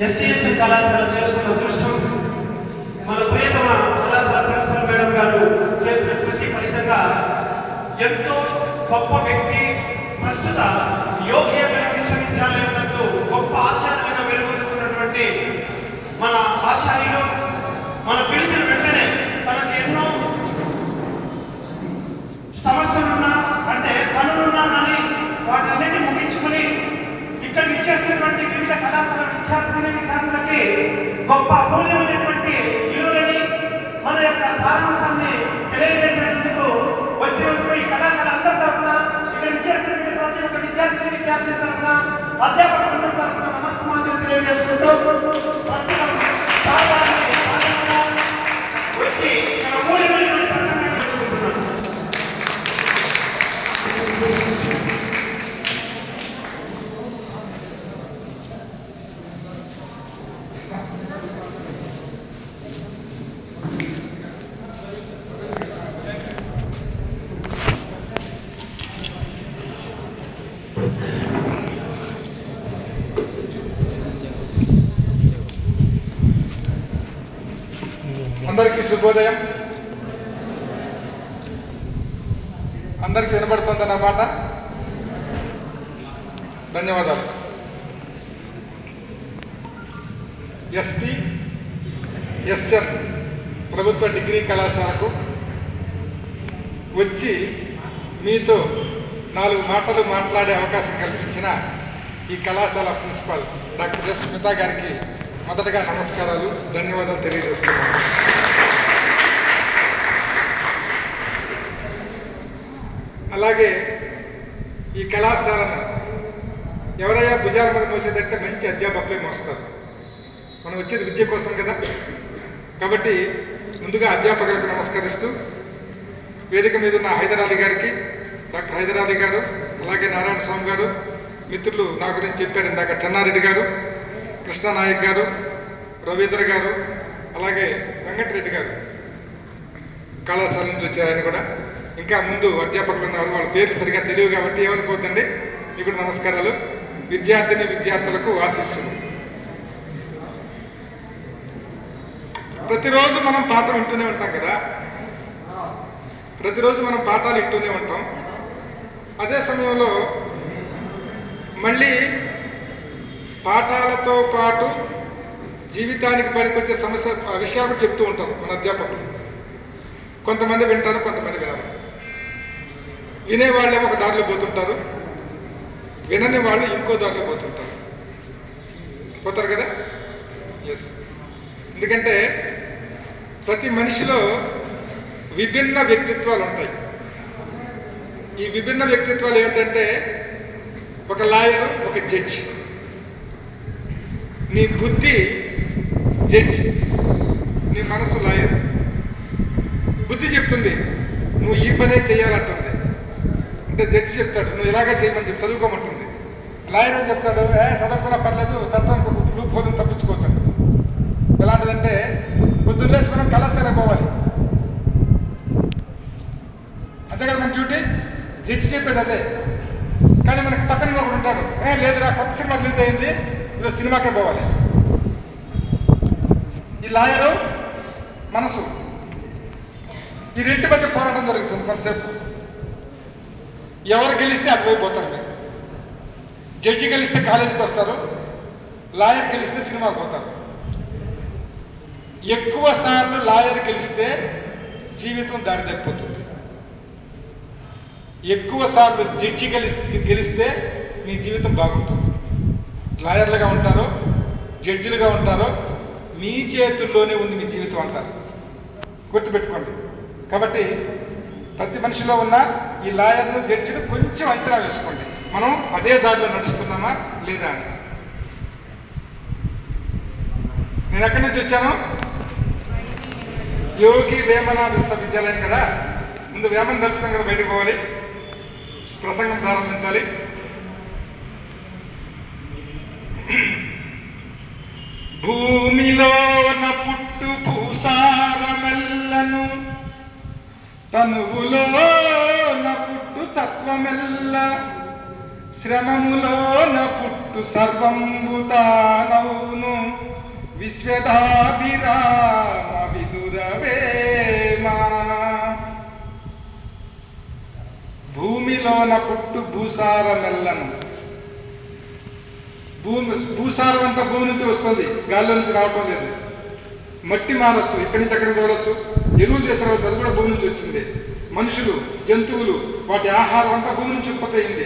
ఎస్టీఎస్ఎల్ కళాశాల చేసుకున్న అదృష్టం మన ప్రియతమ కళాశాల ప్రిన్సిపల్ మేడం గారు చేసిన కృషి ఫలితంగా ఎంతో గొప్ప వ్యక్తి ప్రస్తుత యోగ్యమైన విశ్వవిద్యాలయం నందు గొప్ప ఆచార్యులుగా వెలుగొందుతున్నటువంటి మన ఆచార్యులు మన పిలిచిన వెంటనే తనకు ఎన్నో సమస్యలున్నా అంటే పనులున్నా కానీ వాటన్నిటిని ముగించుకుని ఇక్కడ ఇచ్చేసినటువంటి వివిధ కళాశాల విద్యార్థులకి గొప్ప అమూల్యమైనటువంటి విలువలని మన యొక్క సారాంశాన్ని తెలియజేసినందుకు వచ్చినందుకు ఈ కళాశాల అందరి తరఫున ఇక్కడ ఇచ్చేసినటువంటి ప్రతి ఒక్క విద్యార్థి తరఫున అధ్యాపక బృందం తరఫున నమస్కారం తెలియజేసుకుంటూ ప్రస్తుతం వచ్చి తన అమూల్యమైనటువంటి ప్రసంగాన్ని పెంచుకుంటున్నాను. అందరికీ శుభోదయం. అందరికీ వినబడుతుందన్నమాట. ధన్యవాదాలు. ఎస్ఎన్ ప్రభుత్వ డిగ్రీ కళాశాలకు వచ్చి మీతో 4 మాటలు మాట్లాడే అవకాశం కల్పించిన ఈ కళాశాల ప్రిన్సిపాల్ డాక్టర్ ఎస్ స్మితా గారికి మొదటగా నమస్కారాలు, ధన్యవాదాలు తెలియజేస్తున్నాను. అలాగే ఈ కళాశాలను ఎవరైనా భుజాల మీద మోసేదంటే మంచి అధ్యాపకులే మోస్తారు. మనం వచ్చేది విద్య కోసం కదా. కాబట్టి ముందుగా అధ్యాపకులకు నమస్కరిస్తూ వేదిక మీద ఉన్న హైదర్ అలీ గారికి, డాక్టర్ హైదర్ అలీ గారు, అలాగే నారాయణ స్వామి గారు, మిత్రులు నా గురించి చెప్పారు ఇందాక, చెన్నారెడ్డి గారు, కృష్ణనాయక్ గారు, రవీంద్ర గారు, అలాగే వెంకటరెడ్డి గారు కళాశాల నుంచి వచ్చారు. ఆయన కూడా ఇంకా ముందు అధ్యాపకులు ఉన్నారు, వాళ్ళ పేర్లు సరిగా తెలియదు కాబట్టి ఏమనుకోవద్దండి. ఇప్పుడు నమస్కారాలు. విద్యార్థులకు ఆశీస్సులు. ప్రతిరోజు మనం పాఠం వింటూనే ఉంటాం కదా, ప్రతిరోజు మనం పాఠాలు వింటూనే ఉంటాం. అదే సమయంలో మళ్ళీ పాఠాలతో పాటు జీవితానికి పనికొచ్చే విషయాలు చెప్తూ ఉంటారు మన అధ్యాపకులు. కొంతమంది వింటారు, కొంతమంది వినరు. వినేవాళ్ళే ఒక దారిలో పోతుంటారు, వినని వాళ్ళు ఇంకో దారిలో పోతారు కదా. ఎస్, ఎందుకంటే ప్రతి మనిషిలో విభిన్న వ్యక్తిత్వాలు ఉంటాయి. ఈ విభిన్న వ్యక్తిత్వాలు ఏమిటంటే, ఒక లాయరు, ఒక జడ్జి. నీ బుద్ధి జడ్జి, నీ మనసు లాయర్. బుద్ధి చెప్తుంది నువ్వు ఈ పనే చేయాలంటుంది, అంటే జడ్జి చెప్తాడు నువ్వు ఇలాగే చేయమని చెప్పి చదువుకోమంటుంది. లాయర్ అని చెప్తాడు చదవకుండా పర్లేదు, చట్టానికి ఒక లూప్ హోల్ని తప్పించుకోవచ్చు. ఎలాంటిదంటే పొద్దున్నేసి మనం కళాశాలకు పోవాలి, అంతే కదా మన డ్యూటీ. జడ్జి చెప్పేది అదే, కానీ మనకి పక్కన ఒకడు ఉంటాడు, లేదురా కొత్త సినిమా రిలీజ్ అయింది, ఈరోజు సినిమాకే పోవాలి. ఈ లాయరు మనసు, ఈ రెంటి మధ్య పోరాటం జరుగుతుంది కొంతసేపు. ఎవరు గెలిస్తే అటువైపు పోతారు మీరు. జడ్జి గెలిస్తే కాలేజీకి వస్తారు, లాయర్ గెలిస్తే సినిమాకి పోతారు. ఎక్కువ సార్లు లాయర్ గెలిస్తే జీవితం దారి తప్పిపోతుంది. ఎక్కువ సార్లు జడ్జి గెలిస్తే మీ జీవితం బాగుంటుంది. లాయర్లుగా ఉంటారో జడ్జిలుగా ఉంటారో మీ చేతుల్లోనే ఉంది మీ జీవితం అంటారు, గుర్తుపెట్టుకోండి. కాబట్టి ప్రతి మనిషిలో ఉన్న ఈ లాయర్ను, జడ్జిను కొంచెం అంచనా వేసుకోండి, మనం అదే దారిలో నడుస్తున్నామా లేదా అని. నేను ఎక్కడి నుంచి వచ్చాను? యోగి వేమన విశ్వవిద్యాలయం కదా. ముందు వేమన దర్శనం కదా బయటకు పోవాలి, ప్రసంగం ప్రారంభించాలి. భూమిలోన పుట్టు భూసారమెల్లను, తనువులోన పుట్టు తత్వమెల్ల, శ్రమములోన పుట్టు సర్వంబుతానౌను విశ్వదాభిరామ విదురవేమా. భూమిలోన పుట్టు భూసారమెల్లను. భూసారం అంతా భూమి నుంచి వస్తుంది, గాల్లో నుంచి రావటం లేదు. మట్టి మారచ్చు, ఇక్కడి నుంచి అక్కడికి తోలచ్చు, ఎరువులు తీసుకురావచ్చు, అది కూడా భూమి నుంచి వచ్చింది. మనుషులు, జంతువులు, వాటి ఆహారం అంతా భూమి నుంచి ఉత్పత్తి అయింది.